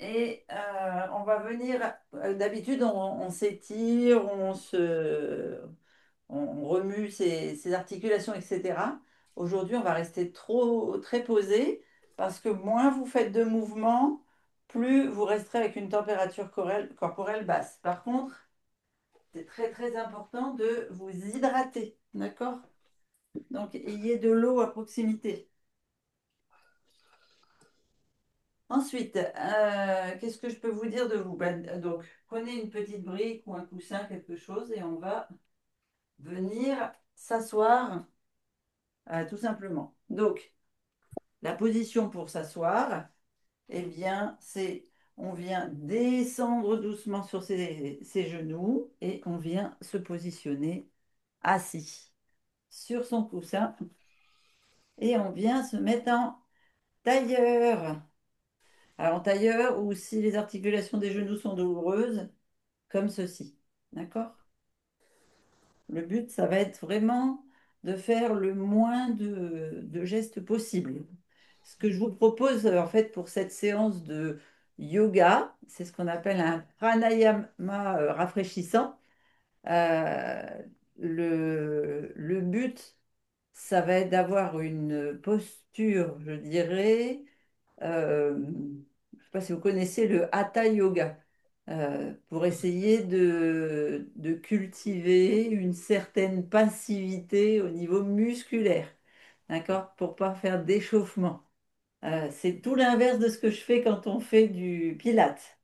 et on va venir. D'habitude, on s'étire, on remue ses articulations, etc. Aujourd'hui, on va rester très posé parce que moins vous faites de mouvements, plus vous resterez avec une température corporelle basse. Par contre, c'est très très important de vous hydrater, d'accord? Donc, ayez de l'eau à proximité. Ensuite, qu'est-ce que je peux vous dire de vous? Ben, donc, prenez une petite brique ou un coussin, quelque chose, et on va venir s'asseoir tout simplement. Donc, la position pour s'asseoir, eh bien, c'est on vient descendre doucement sur ses genoux et on vient se positionner assis sur son coussin et on vient se mettre en tailleur. Alors, en tailleur ou si les articulations des genoux sont douloureuses, comme ceci. D'accord? Le but, ça va être vraiment de faire le moins de gestes possible. Ce que je vous propose, en fait, pour cette séance de yoga, c'est ce qu'on appelle un pranayama rafraîchissant. Euh, le but, ça va être d'avoir une posture, je dirais, je ne sais pas si vous connaissez le Hatha Yoga, pour essayer de cultiver une certaine passivité au niveau musculaire, d'accord? Pour pas faire d'échauffement. C'est tout l'inverse de ce que je fais quand on fait du Pilates,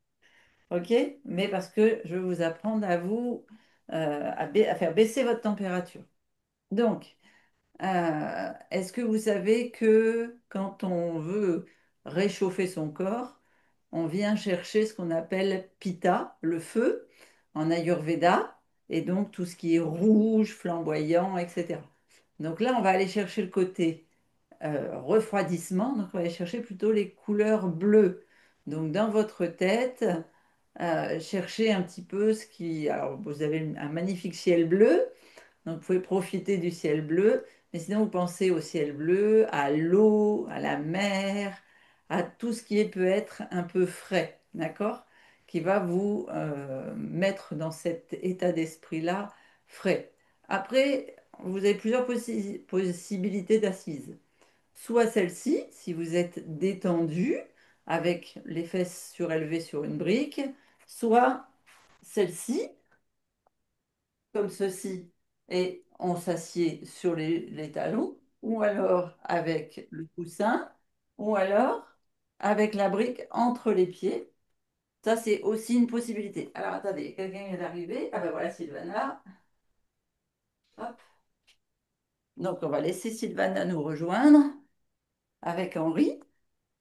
ok? Mais parce que je veux vous apprendre à vous à faire baisser votre température. Donc, est-ce que vous savez que quand on veut réchauffer son corps, on vient chercher ce qu'on appelle Pitta, le feu, en Ayurveda, et donc tout ce qui est rouge, flamboyant, etc. Donc là, on va aller chercher le côté refroidissement, donc on va aller chercher plutôt les couleurs bleues. Donc dans votre tête, cherchez un petit peu ce qui... Alors, vous avez un magnifique ciel bleu, donc, vous pouvez profiter du ciel bleu, mais sinon, vous pensez au ciel bleu, à l'eau, à la mer, à tout ce qui peut être un peu frais, d'accord? Qui va vous mettre dans cet état d'esprit-là frais. Après, vous avez plusieurs possibilités d'assises. Soit celle-ci, si vous êtes détendu, avec les fesses surélevées sur une brique, soit celle-ci comme ceci et on s'assied sur les talons, ou alors avec le coussin, ou alors avec la brique entre les pieds. Ça, c'est aussi une possibilité. Alors, attendez, quelqu'un vient d'arriver. Ah ben voilà, Sylvana. Hop. Donc, on va laisser Sylvana nous rejoindre avec Henri.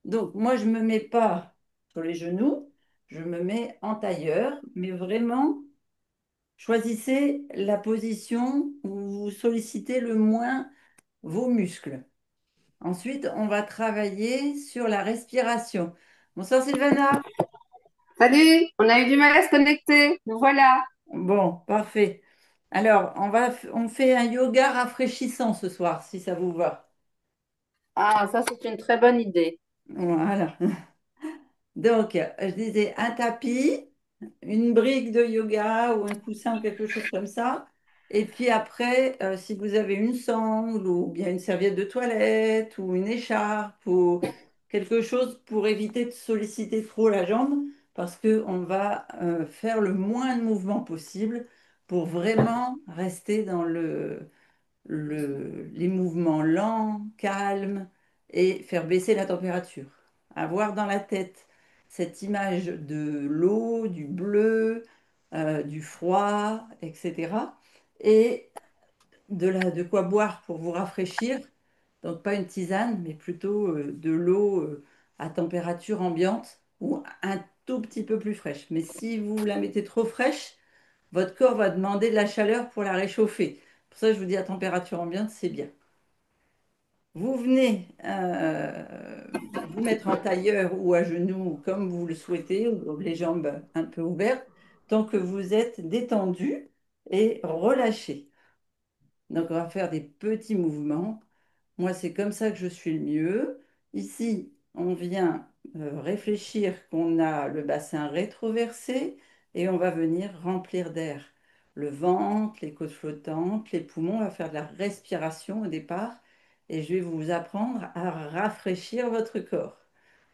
Donc, moi, je ne me mets pas sur les genoux, je me mets en tailleur, mais vraiment, choisissez la position où vous sollicitez le moins vos muscles. Ensuite, on va travailler sur la respiration. Bonsoir Sylvana. Salut, on a eu du mal à se connecter. Nous voilà. Bon, parfait. Alors, on fait un yoga rafraîchissant ce soir, si ça vous va. Ah, ça, c'est une très bonne idée. Voilà. Donc, je disais un tapis, une brique de yoga ou un coussin ou quelque chose comme ça. Et puis après, si vous avez une sangle ou bien une serviette de toilette ou une écharpe ou quelque chose pour éviter de solliciter trop la jambe, parce qu'on va faire le moins de mouvements possible pour vraiment rester dans les mouvements lents, calmes et faire baisser la température. Avoir dans la tête cette image de l'eau, du bleu, du froid, etc. Et de quoi boire pour vous rafraîchir. Donc pas une tisane, mais plutôt de l'eau à température ambiante ou un tout petit peu plus fraîche. Mais si vous la mettez trop fraîche, votre corps va demander de la chaleur pour la réchauffer. Pour ça, je vous dis à température ambiante, c'est bien. Vous venez vous mettre en tailleur ou à genoux comme vous le souhaitez, ou les jambes un peu ouvertes, tant que vous êtes détendu et relâché. Donc, on va faire des petits mouvements. Moi, c'est comme ça que je suis le mieux. Ici, on vient réfléchir qu'on a le bassin rétroversé et on va venir remplir d'air le ventre, les côtes flottantes, les poumons. On va faire de la respiration au départ et je vais vous apprendre à rafraîchir votre corps.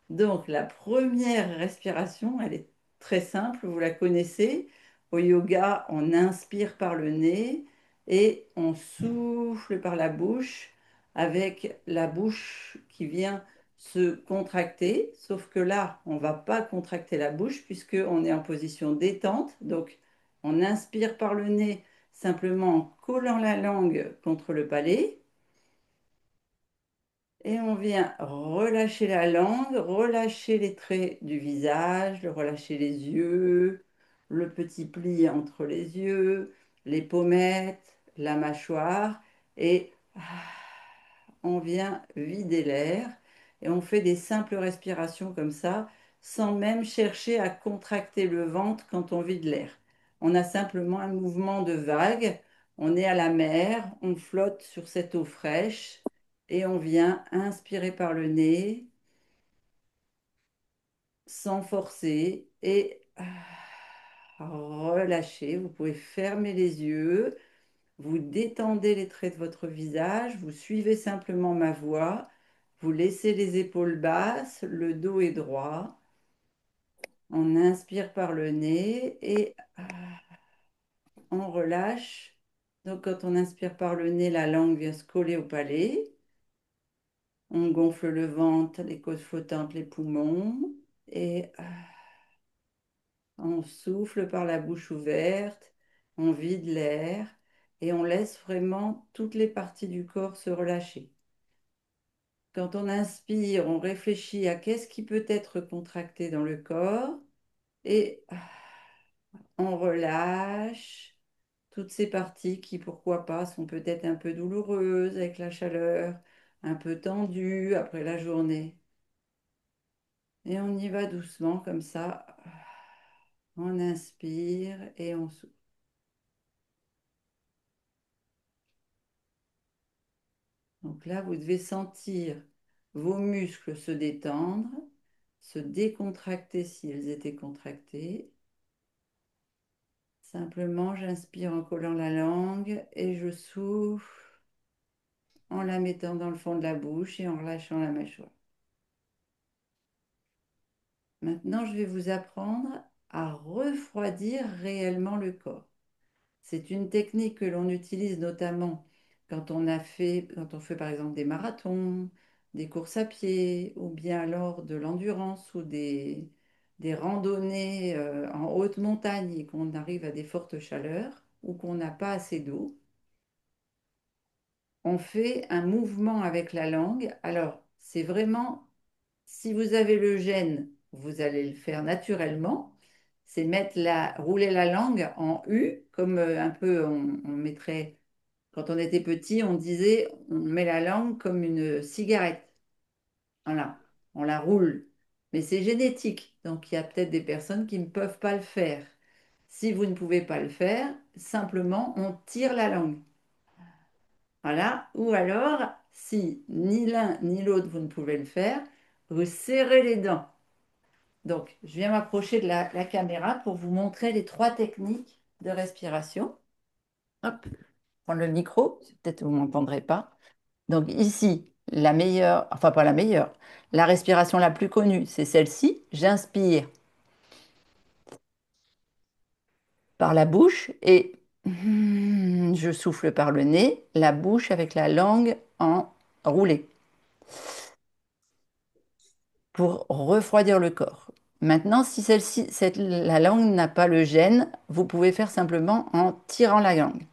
Donc, la première respiration, elle est très simple, vous la connaissez. Au yoga, on inspire par le nez et on souffle par la bouche avec la bouche qui vient se contracter. Sauf que là, on ne va pas contracter la bouche puisqu'on est en position détente. Donc, on inspire par le nez simplement en collant la langue contre le palais. Et on vient relâcher la langue, relâcher les traits du visage, relâcher les yeux, le petit pli entre les yeux, les pommettes, la mâchoire. Et on vient vider l'air. Et on fait des simples respirations comme ça, sans même chercher à contracter le ventre quand on vide l'air. On a simplement un mouvement de vague. On est à la mer, on flotte sur cette eau fraîche et on vient inspirer par le nez sans forcer et relâcher. Vous pouvez fermer les yeux, vous détendez les traits de votre visage, vous suivez simplement ma voix, vous laissez les épaules basses, le dos est droit. On inspire par le nez et on relâche. Donc quand on inspire par le nez, la langue vient se coller au palais. On gonfle le ventre, les côtes flottantes, les poumons. Et on souffle par la bouche ouverte. On vide l'air. Et on laisse vraiment toutes les parties du corps se relâcher. Quand on inspire, on réfléchit à qu'est-ce qui peut être contracté dans le corps. Et on relâche toutes ces parties qui, pourquoi pas, sont peut-être un peu douloureuses avec la chaleur, un peu tendues après la journée. Et on y va doucement comme ça. On inspire et on souffle. Donc là, vous devez sentir vos muscles se détendre, se décontracter s'ils étaient contractés. Simplement, j'inspire en collant la langue et je souffle en la mettant dans le fond de la bouche et en relâchant la mâchoire. Maintenant, je vais vous apprendre à refroidir réellement le corps. C'est une technique que l'on utilise notamment quand on fait par exemple des marathons, des courses à pied, ou bien alors de l'endurance ou des randonnées en haute montagne et qu'on arrive à des fortes chaleurs ou qu'on n'a pas assez d'eau. On fait un mouvement avec la langue. Alors, c'est vraiment, si vous avez le gène, vous allez le faire naturellement. C'est rouler la langue en U, comme un peu on mettrait, quand on était petit, on disait, on met la langue comme une cigarette. Voilà, on la roule. Mais c'est génétique, donc il y a peut-être des personnes qui ne peuvent pas le faire. Si vous ne pouvez pas le faire, simplement on tire la langue. Voilà. Ou alors, si ni l'un ni l'autre vous ne pouvez le faire, vous serrez les dents. Donc, je viens m'approcher de la caméra pour vous montrer les trois techniques de respiration. Hop, prendre le micro, peut-être que vous ne m'entendrez pas. Donc ici, la meilleure, enfin pas la meilleure, la respiration la plus connue, c'est celle-ci. J'inspire par la bouche et je souffle par le nez, la bouche avec la langue en roulée pour refroidir le corps. Maintenant, si la langue n'a pas le gène, vous pouvez faire simplement en tirant la langue.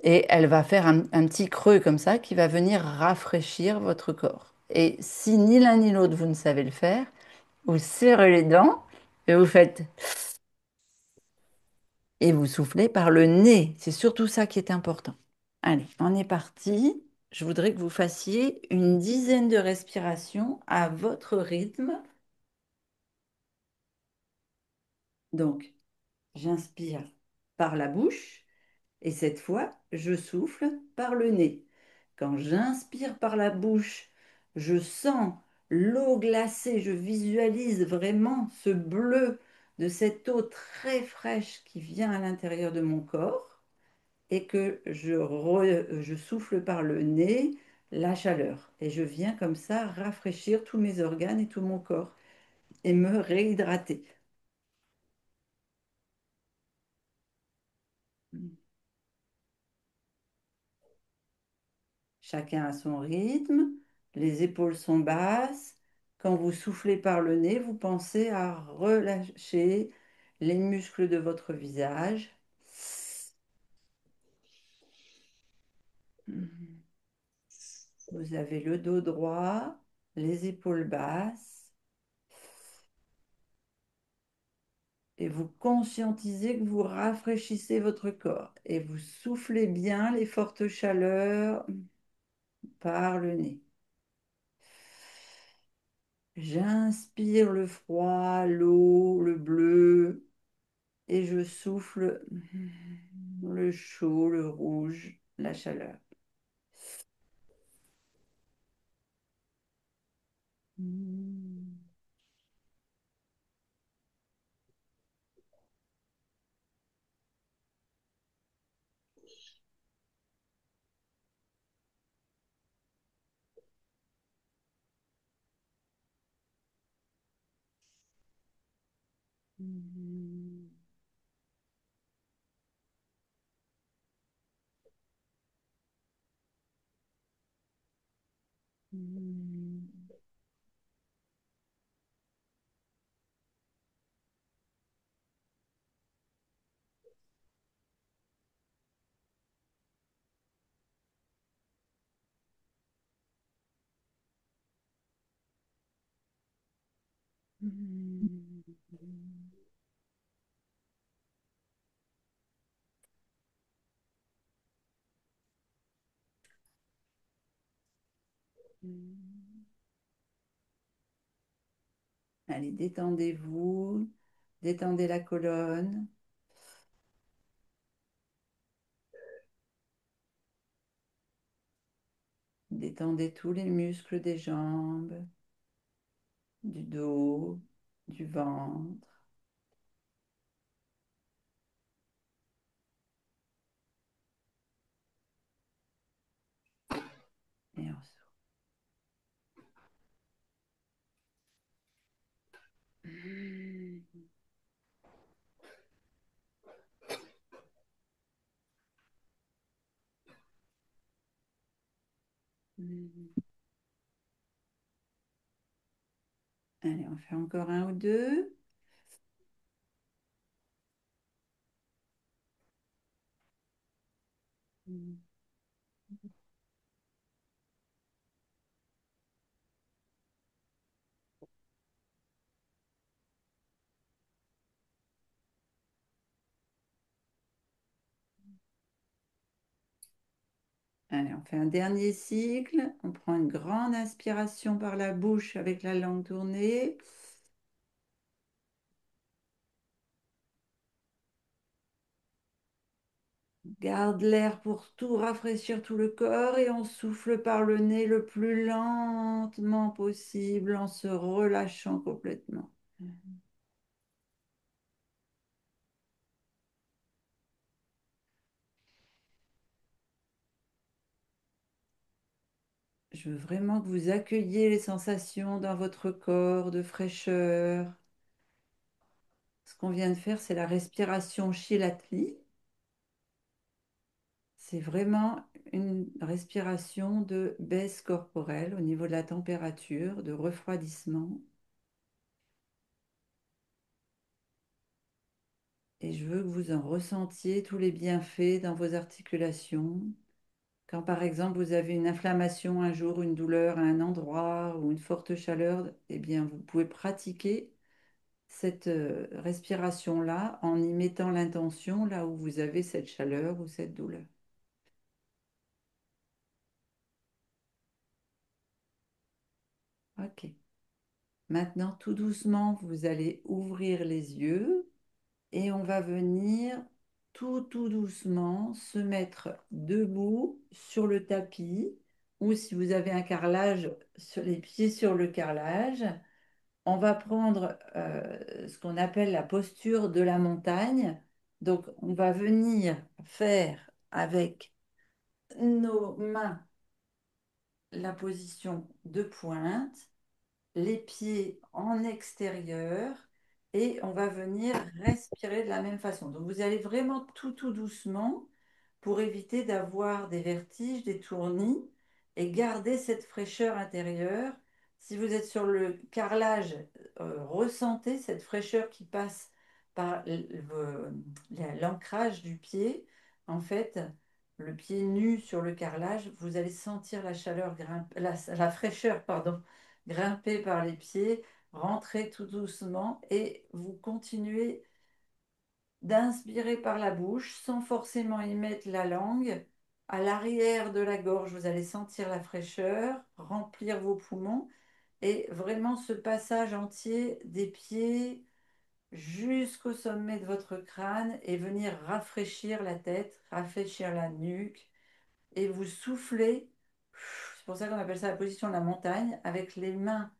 Et elle va faire un petit creux comme ça qui va venir rafraîchir votre corps. Et si ni l'un ni l'autre vous ne savez le faire, vous serrez les dents et vous faites et vous soufflez par le nez. C'est surtout ça qui est important. Allez, on est parti. Je voudrais que vous fassiez une dizaine de respirations à votre rythme. Donc, j'inspire par la bouche et cette fois, je souffle par le nez. Quand j'inspire par la bouche, je sens l'eau glacée, je visualise vraiment ce bleu de cette eau très fraîche qui vient à l'intérieur de mon corps et que je souffle par le nez la chaleur. Et je viens comme ça rafraîchir tous mes organes et tout mon corps et me réhydrater. Chacun a son rythme, les épaules sont basses. Quand vous soufflez par le nez, vous pensez à relâcher les muscles de votre visage. Vous avez le dos droit, les épaules basses, et vous conscientisez que vous rafraîchissez votre corps et vous soufflez bien les fortes chaleurs par le nez. J'inspire le froid, l'eau, le bleu, et je souffle le chaud, le rouge, la chaleur. Allez, détendez-vous, détendez la colonne, détendez tous les muscles des jambes, du dos, du ventre, et on souffle. Allez, on fait encore un ou deux. Allez, on fait un dernier cycle. On prend une grande inspiration par la bouche avec la langue tournée. Garde l'air pour tout rafraîchir tout le corps et on souffle par le nez le plus lentement possible en se relâchant complètement. Je veux vraiment que vous accueilliez les sensations dans votre corps de fraîcheur. Ce qu'on vient de faire, c'est la respiration Shilatli. C'est vraiment une respiration de baisse corporelle au niveau de la température, de refroidissement. Et je veux que vous en ressentiez tous les bienfaits dans vos articulations. Quand par exemple vous avez une inflammation un jour, une douleur à un endroit ou une forte chaleur, eh bien vous pouvez pratiquer cette respiration-là en y mettant l'intention là où vous avez cette chaleur ou cette douleur. Ok. Maintenant, tout doucement, vous allez ouvrir les yeux et on va venir tout doucement se mettre debout sur le tapis ou si vous avez un carrelage, sur les pieds sur le carrelage. On va prendre ce qu'on appelle la posture de la montagne. Donc, on va venir faire avec nos mains la position de pointe, les pieds en extérieur et on va venir respirer de la même façon. Donc, vous allez vraiment tout doucement pour éviter d'avoir des vertiges, des tournis et garder cette fraîcheur intérieure. Si vous êtes sur le carrelage, ressentez cette fraîcheur qui passe par l'ancrage du pied. En fait, le pied nu sur le carrelage, vous allez sentir la chaleur la fraîcheur, pardon, grimper par les pieds, rentrer tout doucement et vous continuez d'inspirer par la bouche sans forcément y mettre la langue. À l'arrière de la gorge, vous allez sentir la fraîcheur, remplir vos poumons et vraiment ce passage entier des pieds jusqu'au sommet de votre crâne et venir rafraîchir la tête, rafraîchir la nuque et vous soufflez. C'est pour ça qu'on appelle ça la position de la montagne, avec les mains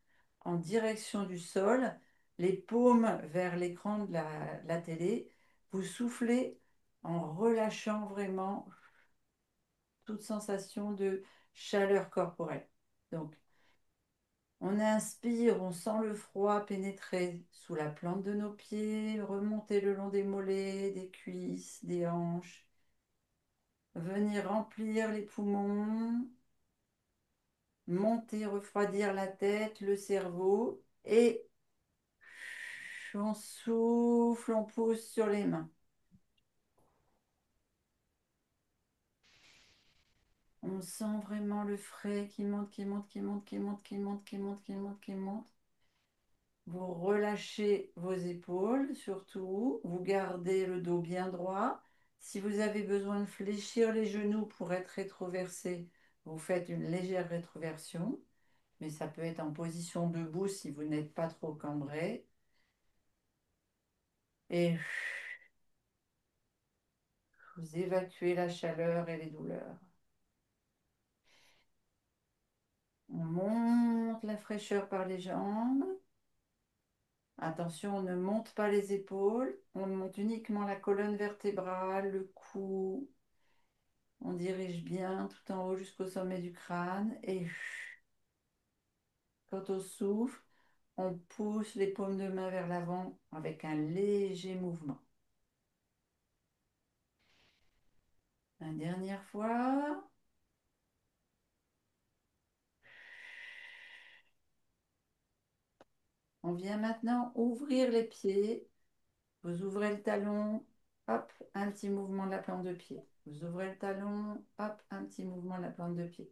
en direction du sol, les paumes vers l'écran de la télé. Vous soufflez en relâchant vraiment toute sensation de chaleur corporelle. Donc, on inspire, on sent le froid pénétrer sous la plante de nos pieds, remonter le long des mollets, des cuisses, des hanches, venir remplir les poumons, monter, refroidir la tête, le cerveau et on souffle, on pousse sur les mains. On sent vraiment le frais qui monte, qui monte, qui monte, qui monte, qui monte, qui monte, qui monte, qui monte. Vous relâchez vos épaules surtout, vous gardez le dos bien droit. Si vous avez besoin de fléchir les genoux pour être rétroversé, vous faites une légère rétroversion, mais ça peut être en position debout si vous n'êtes pas trop cambré. Et vous évacuez la chaleur et les douleurs. On monte la fraîcheur par les jambes. Attention, on ne monte pas les épaules. On monte uniquement la colonne vertébrale, le cou. On dirige bien tout en haut jusqu'au sommet du crâne. Et quand on souffle, on pousse les paumes de main vers l'avant avec un léger mouvement. Une dernière fois. On vient maintenant ouvrir les pieds. Vous ouvrez le talon, hop, un petit mouvement de la plante de pied. Vous ouvrez le talon, hop, un petit mouvement de la plante de pied.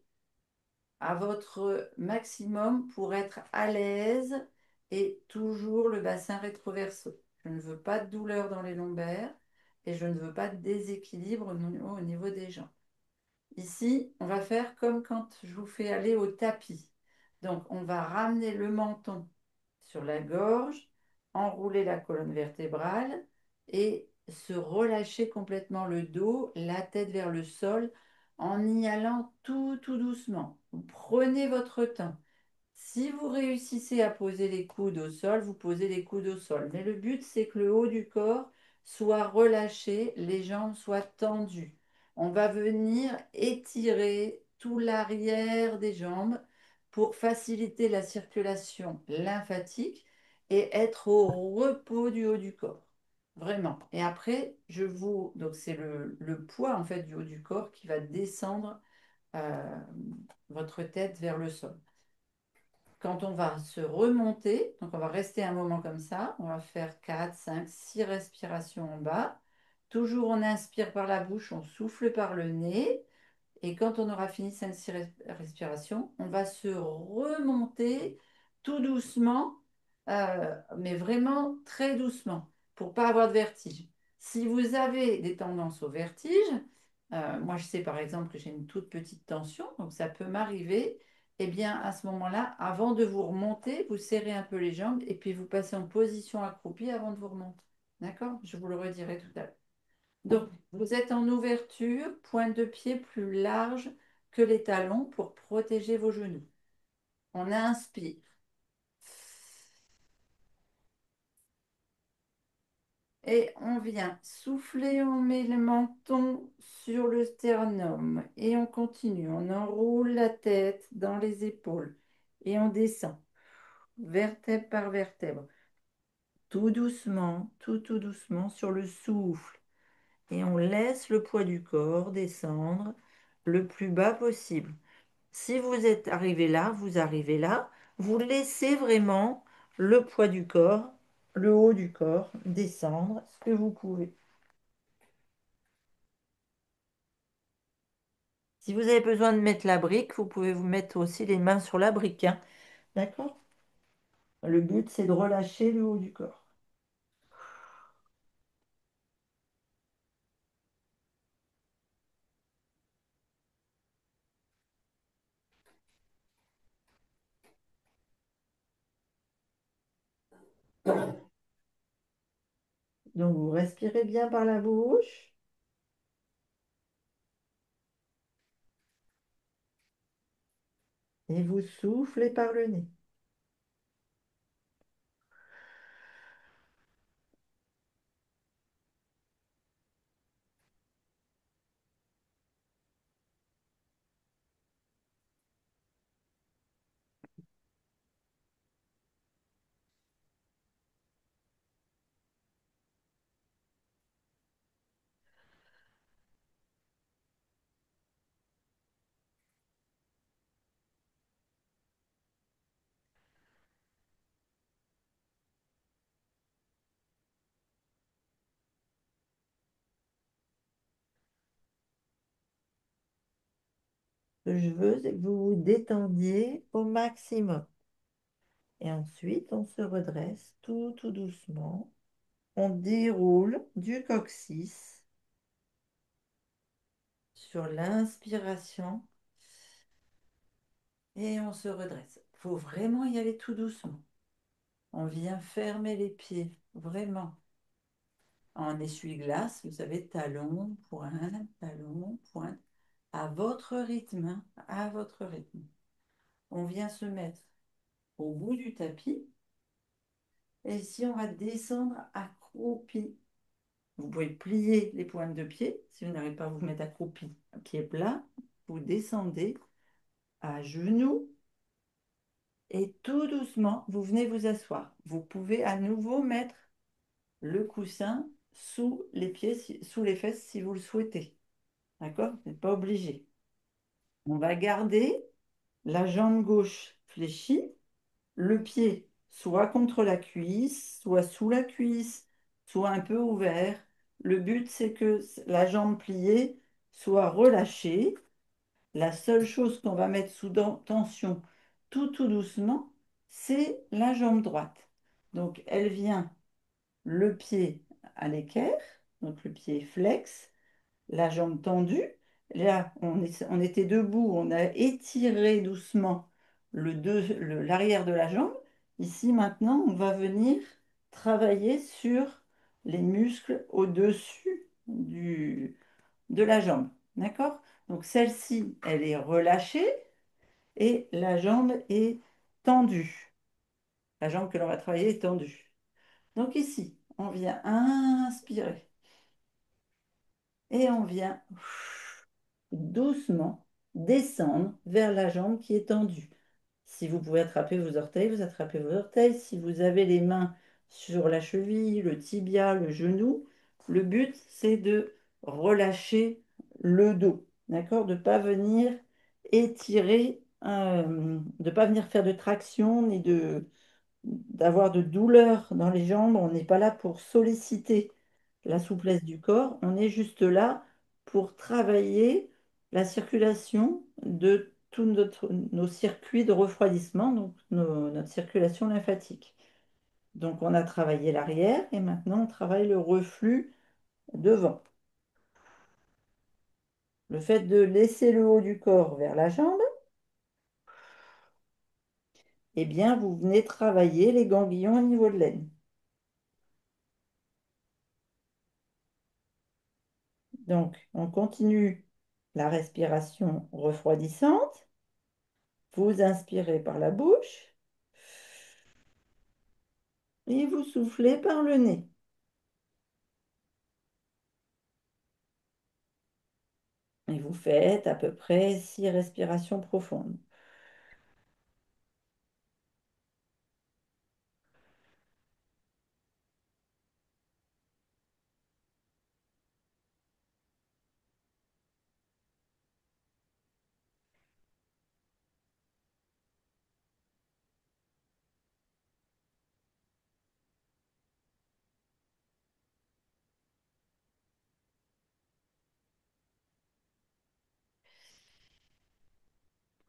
À votre maximum pour être à l'aise et toujours le bassin rétroversé. Je ne veux pas de douleur dans les lombaires et je ne veux pas de déséquilibre au niveau des jambes. Ici, on va faire comme quand je vous fais aller au tapis. Donc, on va ramener le menton sur la gorge, enrouler la colonne vertébrale et se relâcher complètement le dos, la tête vers le sol, en y allant tout doucement. Vous prenez votre temps. Si vous réussissez à poser les coudes au sol, vous posez les coudes au sol. Mais le but, c'est que le haut du corps soit relâché, les jambes soient tendues. On va venir étirer tout l'arrière des jambes pour faciliter la circulation lymphatique et être au repos du haut du corps. Vraiment. Et après, donc c'est le poids en fait du haut du corps qui va descendre euh, votre tête vers le sol. Quand on va se remonter, donc on va rester un moment comme ça, on va faire 4, 5, 6 respirations en bas. Toujours on inspire par la bouche, on souffle par le nez. Et quand on aura fini 5-6 respirations, on va se remonter tout doucement, mais vraiment très doucement, pour pas avoir de vertige. Si vous avez des tendances au vertige, moi je sais par exemple que j'ai une toute petite tension, donc ça peut m'arriver, eh bien à ce moment-là, avant de vous remonter, vous serrez un peu les jambes et puis vous passez en position accroupie avant de vous remonter. D'accord? Je vous le redirai tout à l'heure. Donc, vous êtes en ouverture, pointe de pied plus large que les talons pour protéger vos genoux. On inspire. Et on vient souffler, on met le menton sur le sternum et on continue. On enroule la tête dans les épaules et on descend, vertèbre par vertèbre, tout doucement sur le souffle. Et on laisse le poids du corps descendre le plus bas possible. Si vous êtes arrivé là, vous arrivez là, vous laissez vraiment le poids du corps, le haut du corps descendre ce que vous pouvez. Si vous avez besoin de mettre la brique, vous pouvez vous mettre aussi les mains sur la brique, hein. D'accord? Le but, c'est de relâcher le haut du corps. Donc, vous respirez bien par la bouche et vous soufflez par le nez. Ce que je veux, c'est que vous vous détendiez au maximum. Et ensuite, on se redresse tout doucement. On déroule du coccyx sur l'inspiration et on se redresse. Il faut vraiment y aller tout doucement. On vient fermer les pieds, vraiment. En essuie-glace, vous savez, talon, pointe, à votre rythme, hein, à votre rythme. On vient se mettre au bout du tapis et ici, on va descendre accroupi. Vous pouvez plier les pointes de pied. Si vous n'arrivez pas à vous mettre accroupi, à pied plat, vous descendez à genoux et tout doucement, vous venez vous asseoir. Vous pouvez à nouveau mettre le coussin sous les pieds, sous les fesses si vous le souhaitez. D'accord? Vous n'êtes pas obligé. On va garder la jambe gauche fléchie, le pied soit contre la cuisse, soit sous la cuisse, soit un peu ouvert. Le but, c'est que la jambe pliée soit relâchée. La seule chose qu'on va mettre sous tension tout doucement, c'est la jambe droite. Donc, elle vient le pied à l'équerre, donc le pied flex, la jambe tendue. Là, on était debout, on a étiré doucement l'arrière de la jambe. Ici, maintenant, on va venir travailler sur les muscles au-dessus de la jambe. D'accord? Donc, celle-ci, elle est relâchée et la jambe est tendue. La jambe que l'on va travailler est tendue. Donc, ici, on vient inspirer. Et on vient doucement descendre vers la jambe qui est tendue. Si vous pouvez attraper vos orteils, vous attrapez vos orteils. Si vous avez les mains sur la cheville, le tibia, le genou, le but, c'est de relâcher le dos, d'accord? De ne pas venir étirer, de ne pas venir faire de traction ni d'avoir de douleur dans les jambes. On n'est pas là pour solliciter la souplesse du corps, on est juste là pour travailler la circulation de tous nos circuits de refroidissement, donc notre circulation lymphatique. Donc on a travaillé l'arrière et maintenant on travaille le reflux devant. Le fait de laisser le haut du corps vers la jambe, eh bien vous venez travailler les ganglions au niveau de l'aine. Donc on continue la respiration refroidissante. Vous inspirez par la bouche et vous soufflez par le nez. Et vous faites à peu près 6 respirations profondes.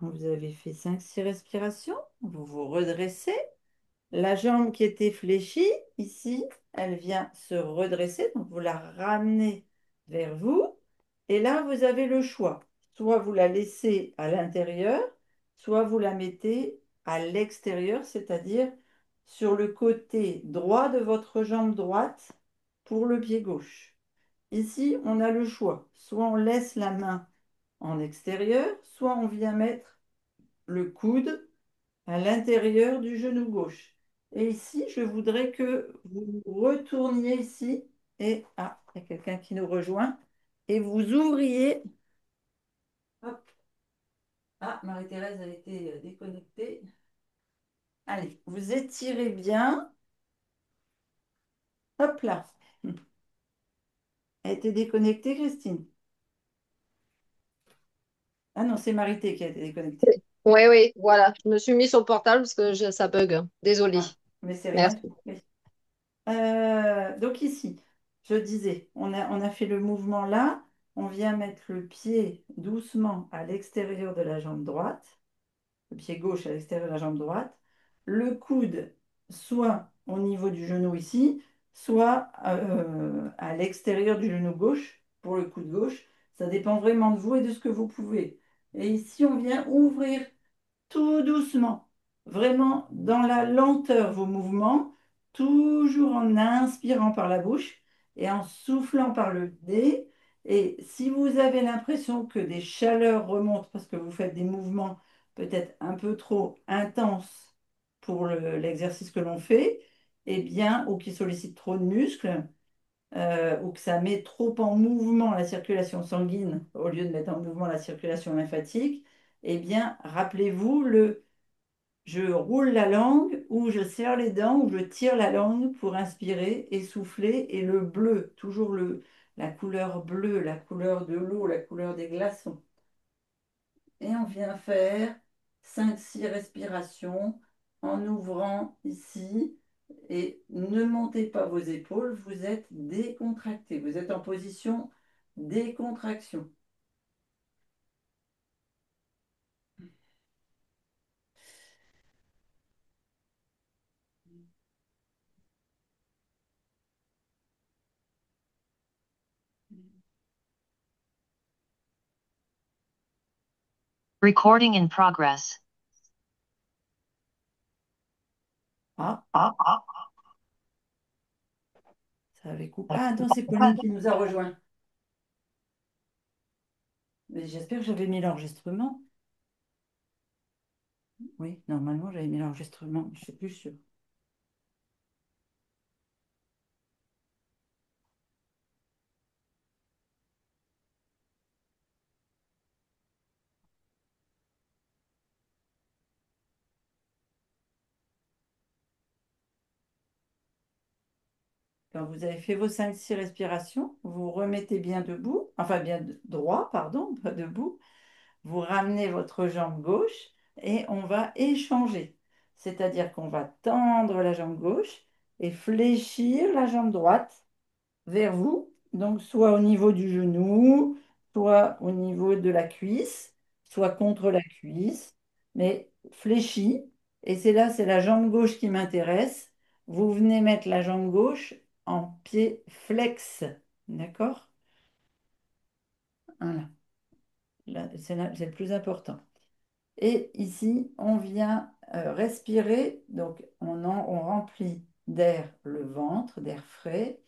Vous avez fait 5, 6 respirations. Vous vous redressez. La jambe qui était fléchie, ici, elle vient se redresser. Donc vous la ramenez vers vous. Et là, vous avez le choix. Soit vous la laissez à l'intérieur, soit vous la mettez à l'extérieur, c'est-à-dire sur le côté droit de votre jambe droite pour le pied gauche. Ici, on a le choix. Soit on laisse la main en extérieur, soit on vient mettre le coude à l'intérieur du genou gauche. Et ici, je voudrais que vous retourniez ici et ah, il y a quelqu'un qui nous rejoint et vous ouvriez. Hop. Ah, Marie-Thérèse a été déconnectée. Allez, vous étirez bien. Hop là. Elle a été déconnectée, Christine. Ah non, c'est Marité qui a été déconnectée. Oui, oui, voilà. Je me suis mis sur le portable parce que ça bug. Désolée. Ah, mais c'est rien. Merci. Oui. Donc ici, je disais, on a fait le mouvement là, on vient mettre le pied doucement à l'extérieur de la jambe droite, le pied gauche à l'extérieur de la jambe droite, le coude soit au niveau du genou ici, soit à l'extérieur du genou gauche pour le coude gauche. Ça dépend vraiment de vous et de ce que vous pouvez. Et ici, on vient ouvrir tout doucement, vraiment dans la lenteur vos mouvements, toujours en inspirant par la bouche et en soufflant par le nez. Et si vous avez l'impression que des chaleurs remontent parce que vous faites des mouvements peut-être un peu trop intenses pour l'exercice que l'on fait, eh bien, ou qui sollicite trop de muscles, ou que ça met trop en mouvement la circulation sanguine au lieu de mettre en mouvement la circulation lymphatique, eh bien, rappelez-vous je roule la langue ou je serre les dents ou je tire la langue pour inspirer et souffler et le bleu, toujours la couleur bleue, la couleur de l'eau, la couleur des glaçons. Et on vient faire 5, 6 respirations en ouvrant ici et ne montez pas vos épaules, vous êtes décontracté, vous êtes en position décontraction. Recording in progress. Ah, ça avait coupé. Ah, attends, c'est Pauline qui nous a rejoint. Mais j'espère que j'avais mis l'enregistrement. Oui, normalement, j'avais mis l'enregistrement. Je ne suis plus sûre. Quand vous avez fait vos 5, 6 respirations, vous remettez bien debout, enfin bien droit, pardon, pas debout. Vous ramenez votre jambe gauche et on va échanger. C'est-à-dire qu'on va tendre la jambe gauche et fléchir la jambe droite vers vous, donc soit au niveau du genou, soit au niveau de la cuisse, soit contre la cuisse, mais fléchi. Et c'est là, c'est la jambe gauche qui m'intéresse. Vous venez mettre la jambe gauche en pied flex, d'accord? Voilà, là, c'est le plus important. Et ici, on vient respirer, donc on remplit d'air le ventre, d'air frais.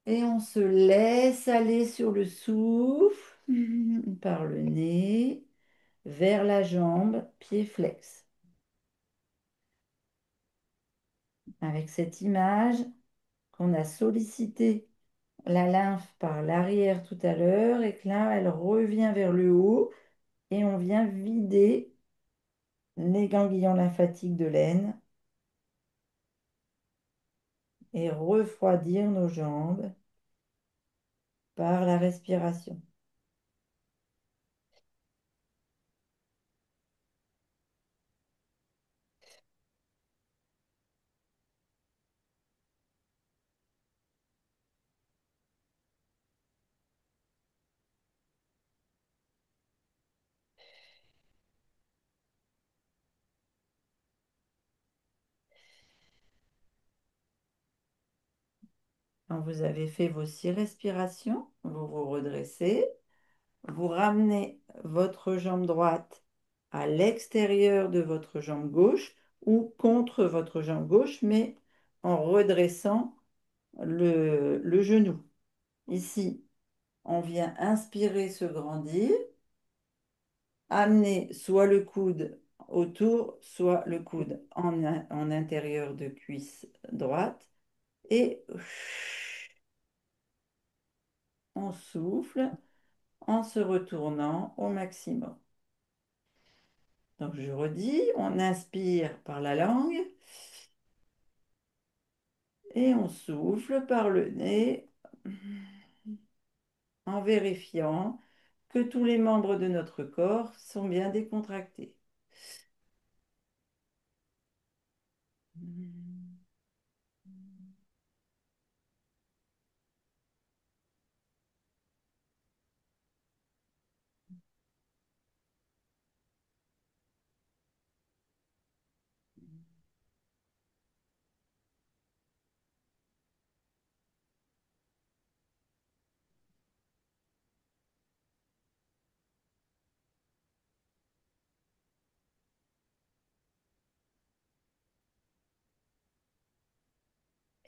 Et on se laisse aller sur le souffle par le nez vers la jambe, pied flex. Avec cette image qu'on a sollicité la lymphe par l'arrière tout à l'heure et que là, elle revient vers le haut et on vient vider les ganglions lymphatiques de l'aine et refroidir nos jambes par la respiration. Quand vous avez fait vos 6 respirations, vous vous redressez, vous ramenez votre jambe droite à l'extérieur de votre jambe gauche ou contre votre jambe gauche, mais en redressant le genou. Ici, on vient inspirer, se grandir, amener soit le coude autour, soit le coude en intérieur de cuisse droite et on souffle en se retournant au maximum. Donc je redis, on inspire par la langue et on souffle par le nez en vérifiant que tous les membres de notre corps sont bien décontractés.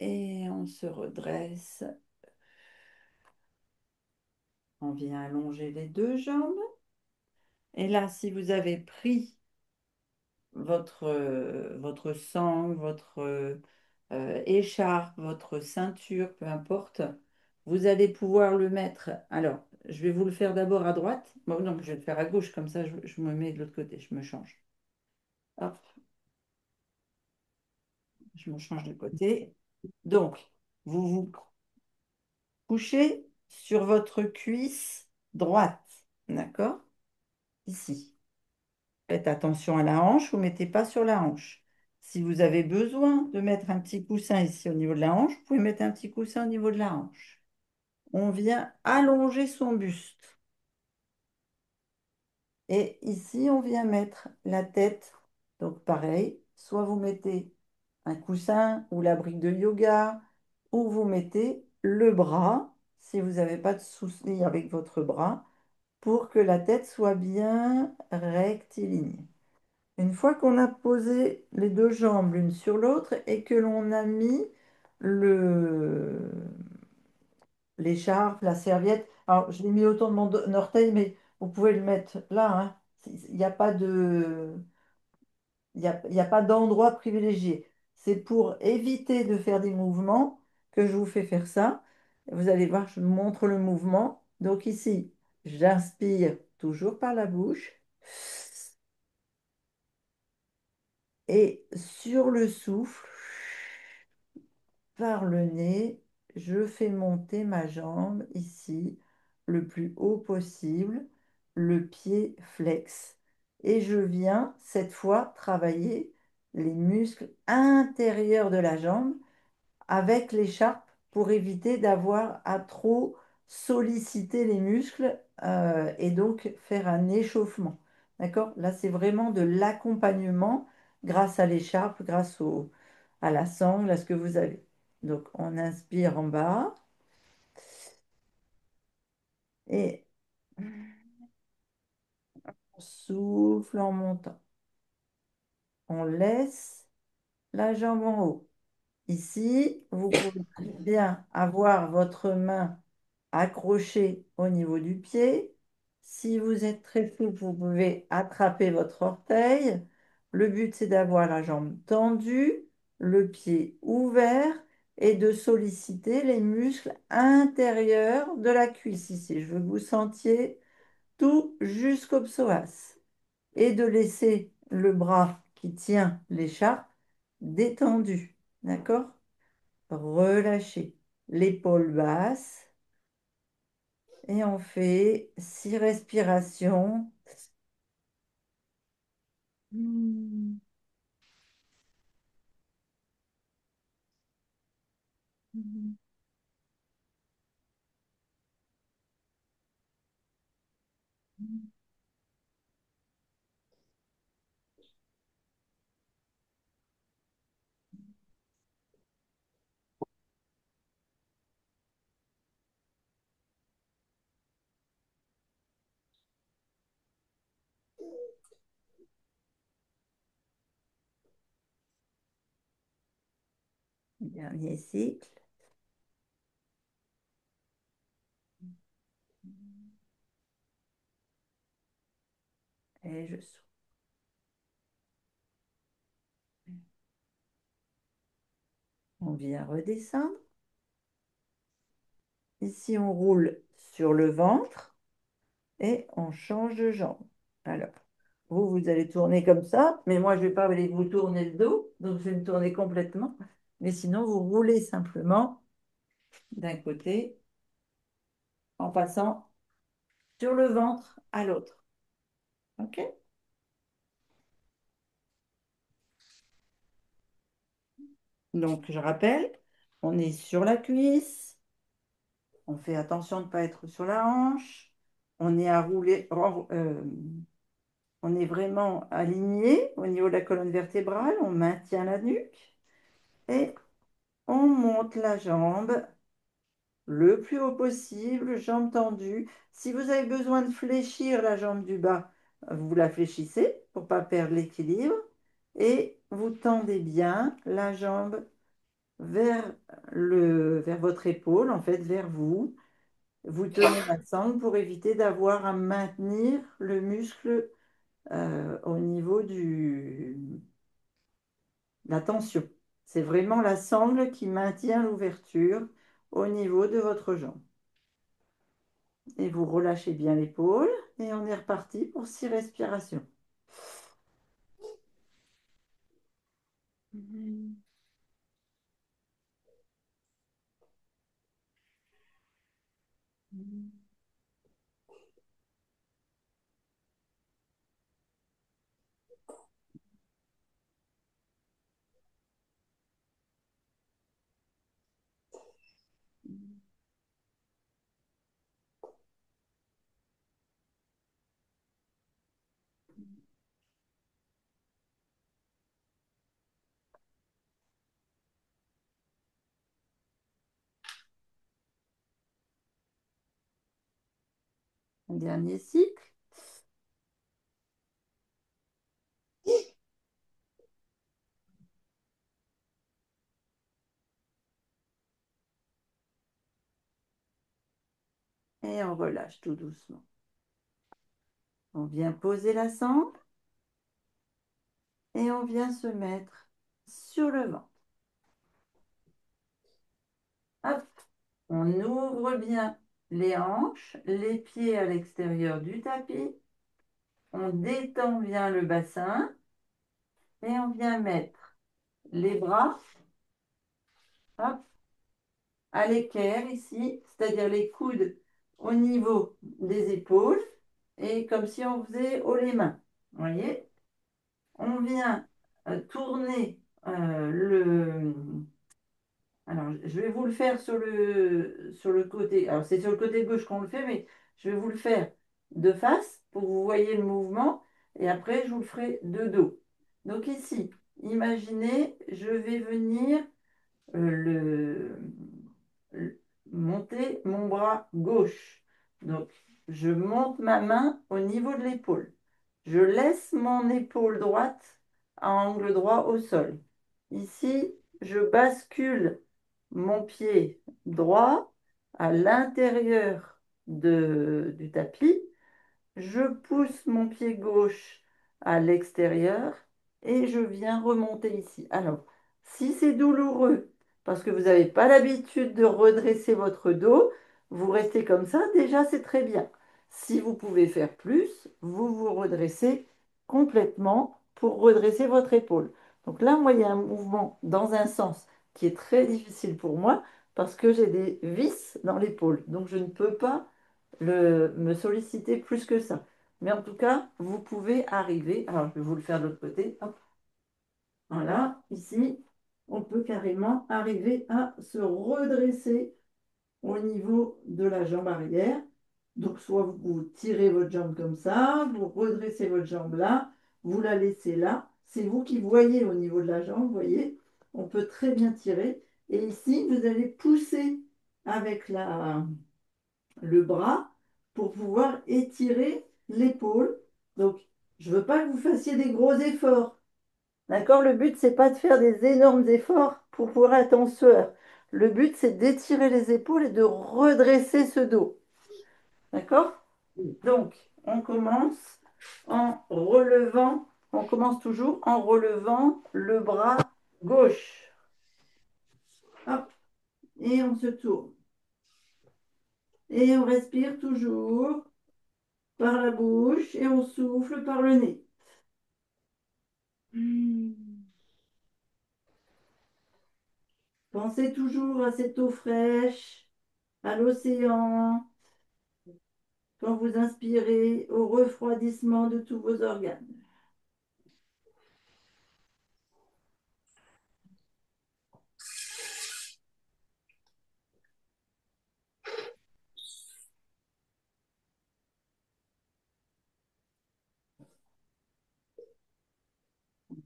Et on se redresse. On vient allonger les deux jambes. Et là, si vous avez pris votre sangle, votre écharpe, votre ceinture, peu importe, vous allez pouvoir le mettre. Alors, je vais vous le faire d'abord à droite. Bon, non, je vais le faire à gauche, comme ça je me mets de l'autre côté, je me change. Hop, je me change de côté. Donc, vous vous couchez sur votre cuisse droite, d'accord? Ici. Faites attention à la hanche, vous ne mettez pas sur la hanche. Si vous avez besoin de mettre un petit coussin ici au niveau de la hanche, vous pouvez mettre un petit coussin au niveau de la hanche. On vient allonger son buste. Et ici, on vient mettre la tête. Donc pareil, soit vous mettez un coussin ou la brique de yoga, ou vous mettez le bras, si vous n'avez pas de souci avec votre bras, pour que la tête soit bien rectiligne. Une fois qu'on a posé les deux jambes l'une sur l'autre et que l'on a mis le, l'écharpe, la serviette, alors je l'ai mis autour de mon orteil, mais vous pouvez le mettre là, hein. Il n'y a pas de, il y a pas d'endroit privilégié. C'est pour éviter de faire des mouvements que je vous fais faire ça. Vous allez voir, je vous montre le mouvement. Donc ici, j'inspire toujours par la bouche. Et sur le souffle, par le nez, je fais monter ma jambe ici, le plus haut possible, le pied flex. Et je viens cette fois travailler les muscles intérieurs de la jambe avec l'écharpe pour éviter d'avoir à trop solliciter les muscles et donc faire un échauffement. D'accord? Là, c'est vraiment de l'accompagnement grâce à l'écharpe, à la sangle, à ce que vous avez. Donc, on inspire en bas et on souffle en montant. On laisse la jambe en haut. Ici, vous pouvez très bien avoir votre main accrochée au niveau du pied. Si vous êtes très souple, vous pouvez attraper votre orteil. Le but, c'est d'avoir la jambe tendue, le pied ouvert et de solliciter les muscles intérieurs de la cuisse ici. Je veux que vous sentiez tout jusqu'au psoas et de laisser le bras qui tient l'écharpe détendu. D'accord? Relâchez l'épaule basse et on fait 6 respirations. Hmm. Dernier cycle. Et je souffle. On vient redescendre. Ici, on roule sur le ventre et on change de jambe. Alors, vous allez tourner comme ça, mais moi, je ne vais pas aller vous tourner le dos, donc je vais me tourner complètement. Mais sinon, vous roulez simplement d'un côté en passant sur le ventre à l'autre. OK? Donc, je rappelle, on est sur la cuisse, on fait attention de ne pas être sur la hanche, on est à rouler, on est vraiment aligné au niveau de la colonne vertébrale, on maintient la nuque et on monte la jambe le plus haut possible, jambe tendue. Si vous avez besoin de fléchir la jambe du bas, vous la fléchissez pour ne pas perdre l'équilibre et vous tendez bien la jambe vers vers votre épaule, en fait, vers vous. Vous tenez la sangle pour éviter d'avoir à maintenir le muscle au niveau la tension. C'est vraiment la sangle qui maintient l'ouverture au niveau de votre jambe. Et vous relâchez bien l'épaule et on est reparti pour 6 respirations. Un dernier cycle et on relâche tout doucement. On vient poser la sangle et on vient se mettre sur le ventre. Hop, on ouvre bien les hanches, les pieds à l'extérieur du tapis. On détend bien le bassin et on vient mettre les bras, hop, à l'équerre ici, c'est-à-dire les coudes au niveau des épaules et comme si on faisait haut les mains. Vous voyez? On vient tourner Alors, je vais vous le faire sur le côté. Alors, c'est sur le côté gauche qu'on le fait, mais je vais vous le faire de face pour que vous voyez le mouvement. Et après, je vous le ferai de dos. Donc ici, imaginez, je vais venir monter mon bras gauche. Donc, je monte ma main au niveau de l'épaule. Je laisse mon épaule droite à angle droit au sol. Ici, je bascule mon pied droit à l'intérieur du tapis. Je pousse mon pied gauche à l'extérieur et je viens remonter ici. Alors, si c'est douloureux, parce que vous n'avez pas l'habitude de redresser votre dos, vous restez comme ça, déjà c'est très bien. Si vous pouvez faire plus, vous vous redressez complètement pour redresser votre épaule. Donc là, moi, il y a un mouvement dans un sens qui est très difficile pour moi parce que j'ai des vis dans l'épaule. Donc je ne peux pas me solliciter plus que ça. Mais en tout cas, vous pouvez arriver. Alors, je vais vous le faire de l'autre côté. Hop. Voilà, ici, on peut carrément arriver à se redresser au niveau de la jambe arrière. Donc, soit vous tirez votre jambe comme ça, vous redressez votre jambe là, vous la laissez là. C'est vous qui voyez au niveau de la jambe, vous voyez. On peut très bien tirer. Et ici, vous allez pousser avec le bras pour pouvoir étirer l'épaule. Donc, je ne veux pas que vous fassiez des gros efforts. D'accord? Le but, c'est pas de faire des énormes efforts pour pouvoir être en sueur. Le but, c'est d'étirer les épaules et de redresser ce dos. D'accord? Donc, on commence toujours en relevant le bras gauche. Hop, et on se tourne. Et on respire toujours par la bouche et on souffle par le nez. Pensez toujours à cette eau fraîche, à l'océan, quand vous inspirez, au refroidissement de tous vos organes.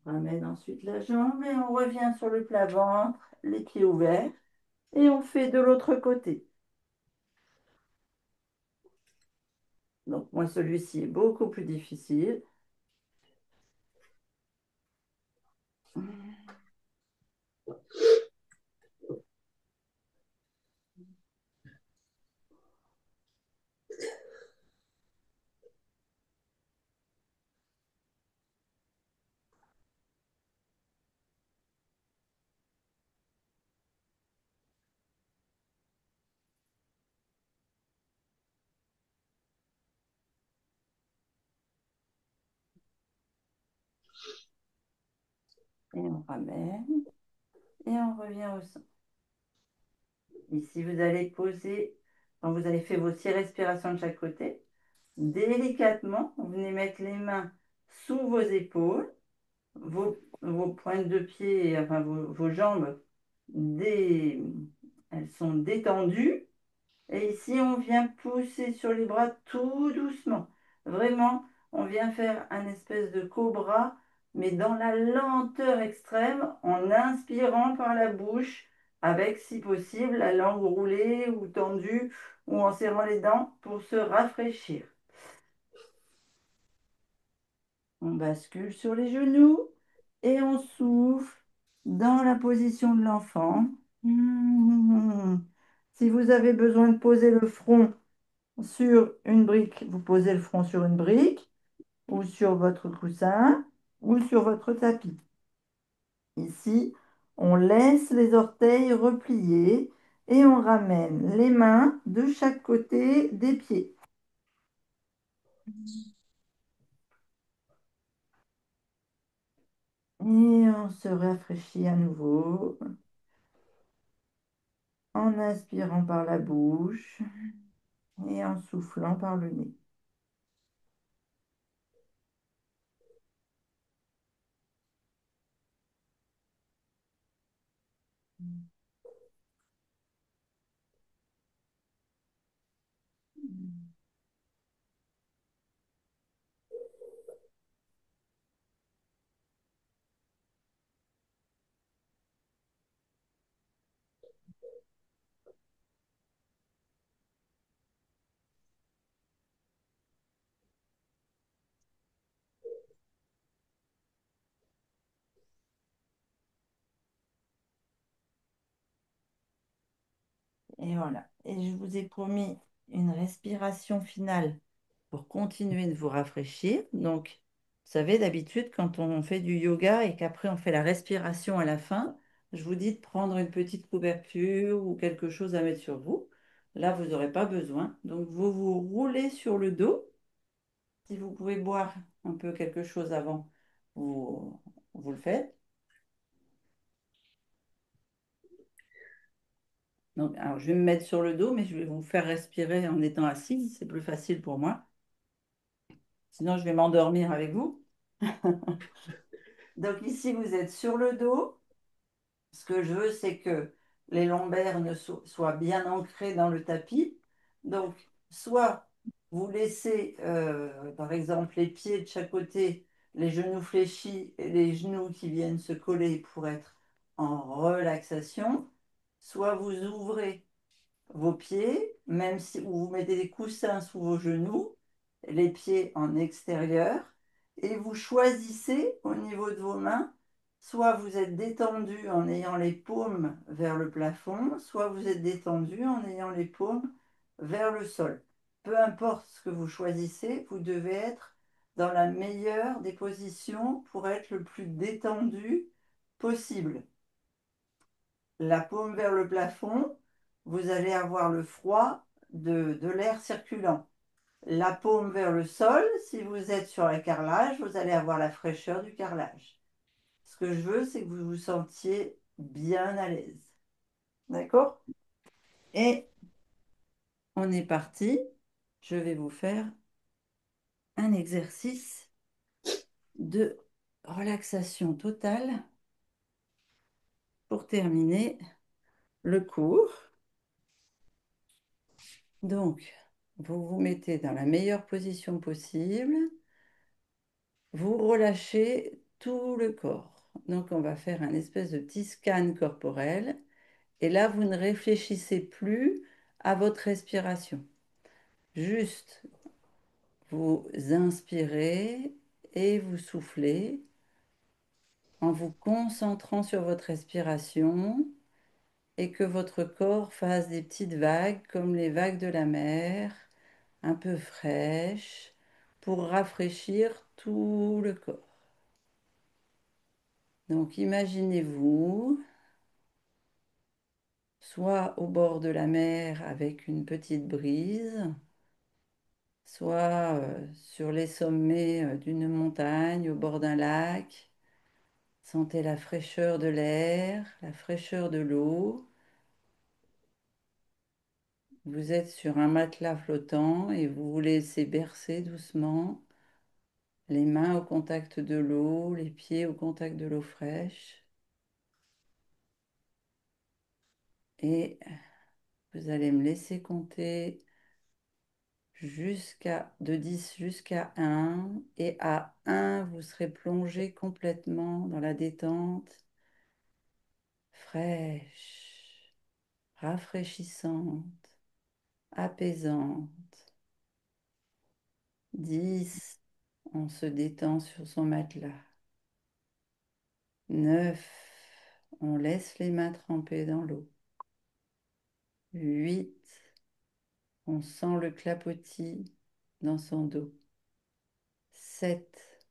On ramène ensuite la jambe et on revient sur le plat-ventre, les pieds ouverts, et on fait de l'autre côté. Donc moi, celui-ci est beaucoup plus difficile. Et on ramène, et on revient au centre. Ici, vous allez poser, quand vous avez fait vos 6 respirations de chaque côté, délicatement, vous venez mettre les mains sous vos épaules, vos pointes de pied, enfin vos jambes, dé- elles sont détendues. Et ici, on vient pousser sur les bras tout doucement. Vraiment, on vient faire un espèce de cobra, mais dans la lenteur extrême, en inspirant par la bouche, avec, si possible, la langue roulée ou tendue, ou en serrant les dents pour se rafraîchir. On bascule sur les genoux et on souffle dans la position de l'enfant. Si vous avez besoin de poser le front sur une brique, vous posez le front sur une brique ou sur votre coussin ou sur votre tapis. Ici, on laisse les orteils repliés et on ramène les mains de chaque côté des pieds. Et on se rafraîchit à nouveau en inspirant par la bouche et en soufflant par le nez. Et voilà. Et je vous ai promis une respiration finale pour continuer de vous rafraîchir. Donc, vous savez, d'habitude, quand on fait du yoga et qu'après on fait la respiration à la fin, je vous dis de prendre une petite couverture ou quelque chose à mettre sur vous. Là, vous n'aurez pas besoin. Donc, vous vous roulez sur le dos. Si vous pouvez boire un peu quelque chose avant, vous le faites. Donc, alors, je vais me mettre sur le dos, mais je vais vous faire respirer en étant assise. C'est plus facile pour moi. Sinon, je vais m'endormir avec vous. Donc, ici, vous êtes sur le dos. Ce que je veux, c'est que les lombaires soient bien ancrés dans le tapis. Donc, soit vous laissez, par exemple, les pieds de chaque côté, les genoux fléchis et les genoux qui viennent se coller pour être en relaxation, soit vous ouvrez vos pieds, même si ou vous mettez des coussins sous vos genoux, les pieds en extérieur, et vous choisissez au niveau de vos mains, soit vous êtes détendu en ayant les paumes vers le plafond, soit vous êtes détendu en ayant les paumes vers le sol. Peu importe ce que vous choisissez, vous devez être dans la meilleure des positions pour être le plus détendu possible. La paume vers le plafond, vous allez avoir le froid de l'air circulant. La paume vers le sol, si vous êtes sur un carrelage, vous allez avoir la fraîcheur du carrelage. Ce que je veux, c'est que vous vous sentiez bien à l'aise. D'accord? Et on est parti. Je vais vous faire un exercice de relaxation totale pour terminer le cours. Donc, vous vous mettez dans la meilleure position possible. Vous relâchez tout le corps. Donc, on va faire un espèce de petit scan corporel. Et là, vous ne réfléchissez plus à votre respiration. Juste, vous inspirez et vous soufflez en vous concentrant sur votre respiration et que votre corps fasse des petites vagues comme les vagues de la mer, un peu fraîches, pour rafraîchir tout le corps. Donc imaginez-vous soit au bord de la mer avec une petite brise, soit sur les sommets d'une montagne, au bord d'un lac. Sentez la fraîcheur de l'air, la fraîcheur de l'eau. Vous êtes sur un matelas flottant et vous vous laissez bercer doucement, les mains au contact de l'eau, les pieds au contact de l'eau fraîche. Et vous allez me laisser compter de 10 jusqu'à un. Et à un, vous serez plongé complètement dans la détente fraîche, rafraîchissante, apaisante. 10, on se détend sur son matelas. 9, on laisse les mains trempées dans l'eau. 8, on sent le clapotis dans son dos. 7,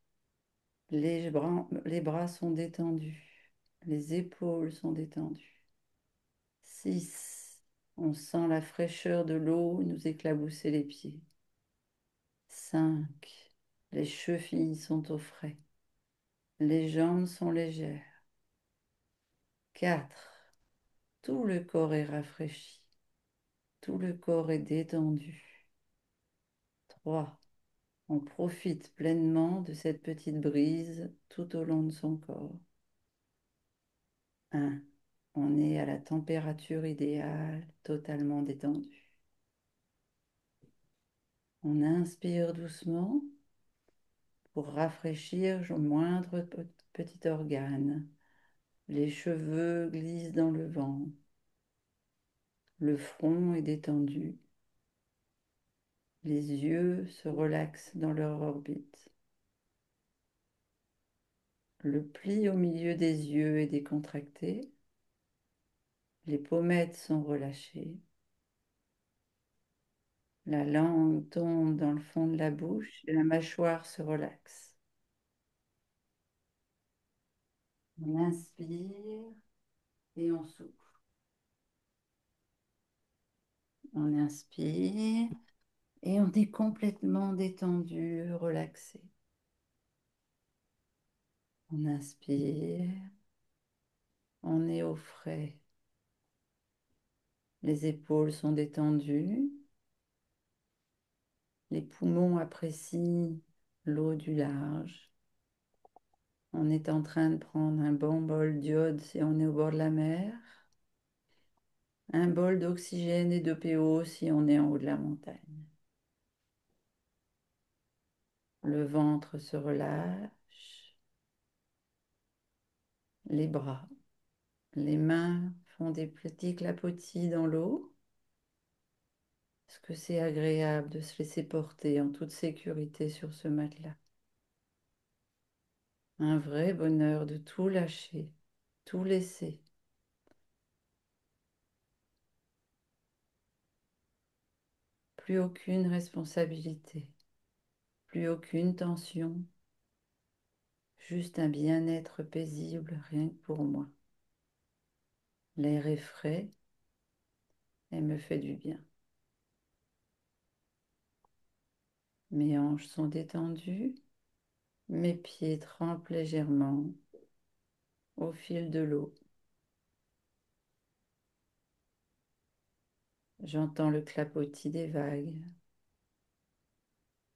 les bras sont détendus, les épaules sont détendues. 6, on sent la fraîcheur de l'eau nous éclabousser les pieds. 5, les chevilles sont au frais, les jambes sont légères. 4, tout le corps est rafraîchi, tout le corps est détendu. 3, on profite pleinement de cette petite brise tout au long de son corps. 1, on est à la température idéale, totalement détendu. On inspire doucement pour rafraîchir le moindre petit organe. Les cheveux glissent dans le vent. Le front est détendu. Les yeux se relaxent dans leur orbite. Le pli au milieu des yeux est décontracté. Les pommettes sont relâchées. La langue tombe dans le fond de la bouche et la mâchoire se relaxe. On inspire et on souffle. On inspire et on est complètement détendu, relaxé. On inspire, on est au frais. Les épaules sont détendues. Les poumons apprécient l'eau du large. On est en train de prendre un bon bol d'iode si on est au bord de la mer. Un bol d'oxygène et de PO si on est en haut de la montagne. Le ventre se relâche. Les bras. Les mains font des petits clapotis dans l'eau. Est-ce que c'est agréable de se laisser porter en toute sécurité sur ce matelas? Un vrai bonheur de tout lâcher, tout laisser. Plus aucune responsabilité, plus aucune tension, juste un bien-être paisible rien que pour moi. L'air est frais et me fait du bien. Mes hanches sont détendues, mes pieds trempent légèrement au fil de l'eau. J'entends le clapotis des vagues.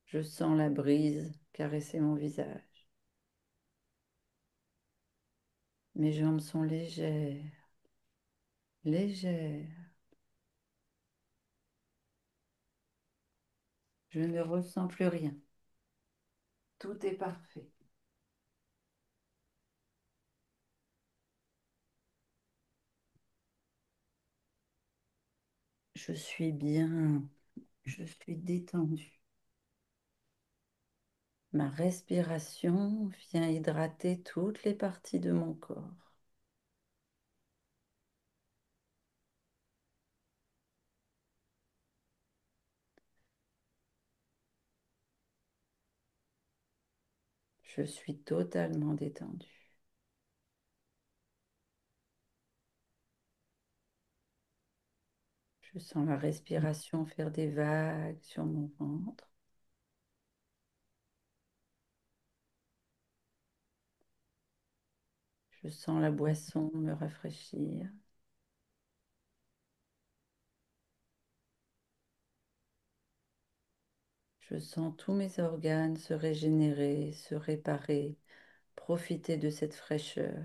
Je sens la brise caresser mon visage. Mes jambes sont légères, légères. Je ne ressens plus rien. Tout est parfait. Je suis bien, je suis détendue. Ma respiration vient hydrater toutes les parties de mon corps. Je suis totalement détendue. Je sens la respiration faire des vagues sur mon ventre. Je sens la boisson me rafraîchir. Je sens tous mes organes se régénérer, se réparer, profiter de cette fraîcheur.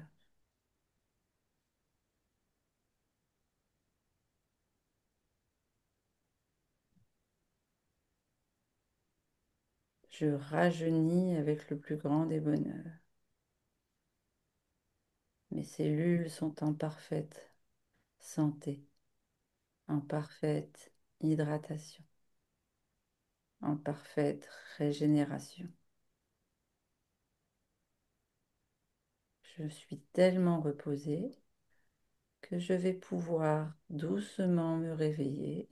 Je rajeunis avec le plus grand des bonheurs. Mes cellules sont en parfaite santé, en parfaite hydratation, en parfaite régénération. Je suis tellement reposée que je vais pouvoir doucement me réveiller.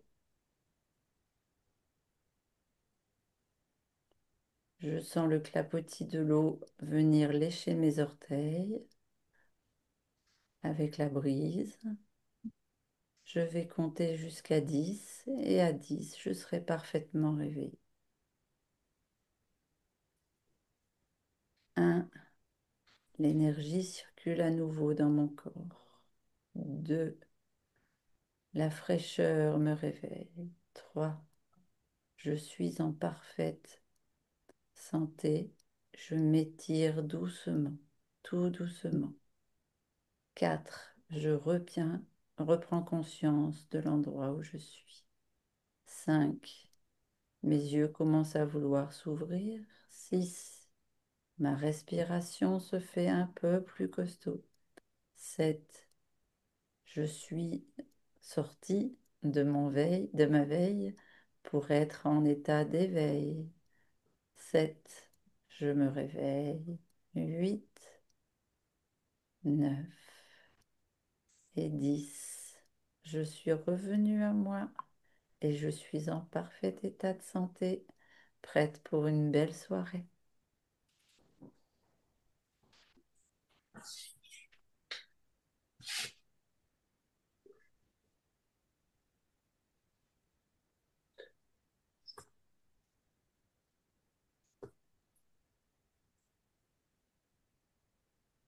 Je sens le clapotis de l'eau venir lécher mes orteils avec la brise. Je vais compter jusqu'à 10 et à 10, je serai parfaitement réveillée. 1, l'énergie circule à nouveau dans mon corps. 2, la fraîcheur me réveille. 3, je suis en parfaite santé. Je m'étire doucement, tout doucement. 4, reprends conscience de l'endroit où je suis. 5, mes yeux commencent à vouloir s'ouvrir. 6, ma respiration se fait un peu plus costaud. 7, je suis sortie de ma veille pour être en état d'éveil. 7, je me réveille. 8, 9 et 10, je suis revenue à moi. et je suis en parfait état de santé, prête pour une belle soirée.